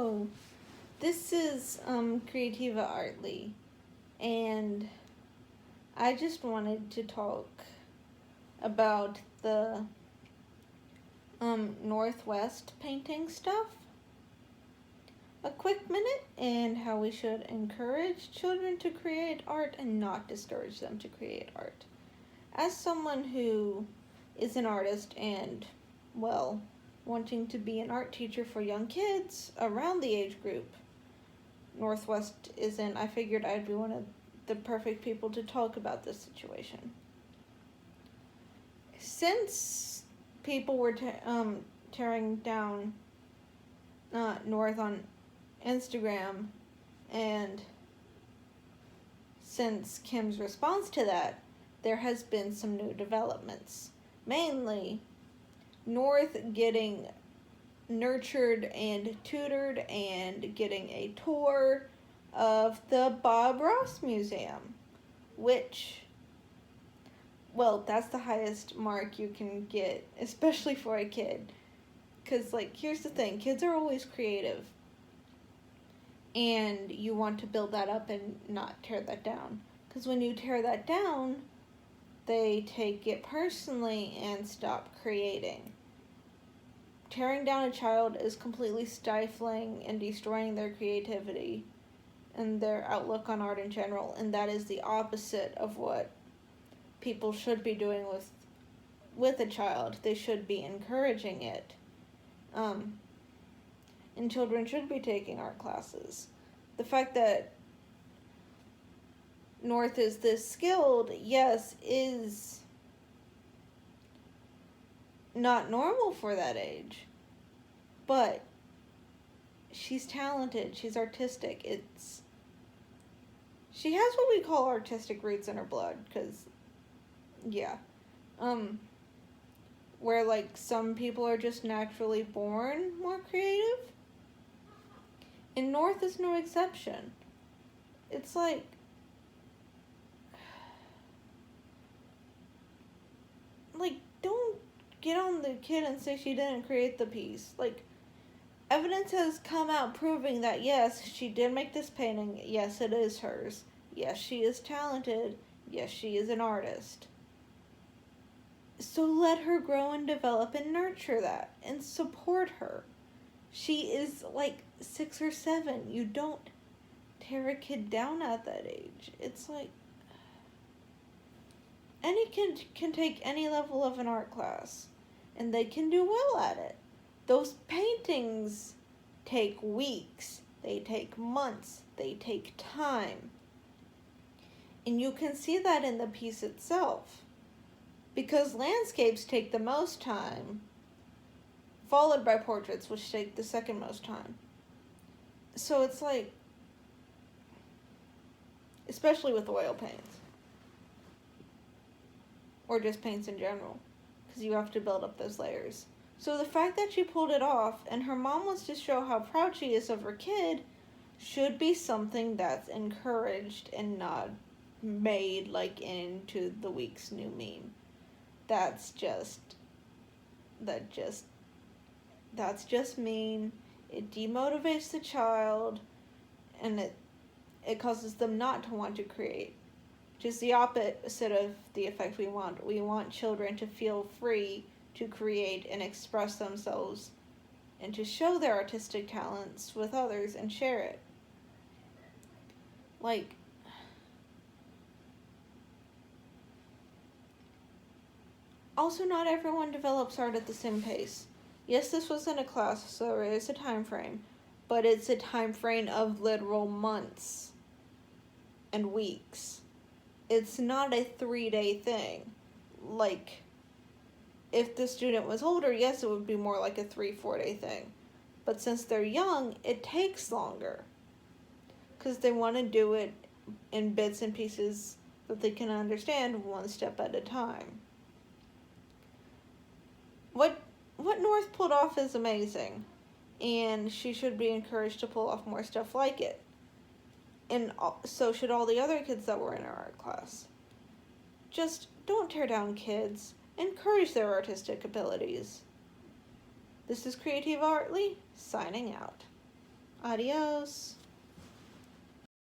Hello, this is Creativa Artly, and I just wanted to talk about the Northwest painting stuff. A quick minute, and how we should encourage children to create art and not discourage them to create art. As someone who is an artist and, well, wanting to be an art teacher for young kids around the age group Northwest is in, I figured I'd be one of the perfect people to talk about this situation. Since people were tearing down North on Instagram, and since Kim's response to that, there has been some new developments. Mainly, North getting nurtured and tutored and getting a tour of the Bob Ross Museum, which, well, that's the highest mark you can get, especially for a kid. Because, here's the thing, kids are always creative, and you want to build that up and not tear that down. Because when you tear that down, they take it personally and stop creating. Tearing down a child is completely stifling and destroying their creativity and their outlook on art in general, and that is the opposite of what people should be doing with a child. They should be encouraging it. And children should be taking art classes. The fact that North is this skilled, yes, is not normal for that age, but she's talented, she's artistic. She has what we call artistic roots in her blood, because where some people are just naturally born more creative, and North is no exception. It's don't get on the kid and say she didn't create the piece. Evidence has come out proving that yes, she did make this painting. Yes, it is hers. Yes, she is talented. Yes, she is an artist. So let her grow and develop and nurture that and support her. She is 6 or 7. You don't tear a kid down at that age. It's any kid can take any level of an art class, and they can do well at it. Those paintings take weeks, they take months, they take time. And you can see that in the piece itself, because landscapes take the most time, followed by portraits, which take the second most time. So it's especially with oil paints, or just paints in general, because you have to build up those layers. So the fact that she pulled it off, and her mom wants to show how proud she is of her kid, should be something that's encouraged and not made into the week's new meme. That's just mean. It demotivates the child, and it causes them not to want to create. Which is the opposite of the effect we want. We want children to feel free to create and express themselves and to show their artistic talents with others and share it. Also, not everyone develops art at the same pace. Yes, this was in a class, so there is a time frame, but it's a time frame of literal months and weeks. It's not a 3-day thing. If the student was older, yes, it would be more like a 3-4 day thing. But since they're young, it takes longer, because they want to do it in bits and pieces that they can understand one step at a time. What North pulled off is amazing, and she should be encouraged to pull off more stuff like it. And so should all the other kids that were in our art class. Just don't tear down kids. Encourage their artistic abilities. This is Creativa Artly, signing out. Adios.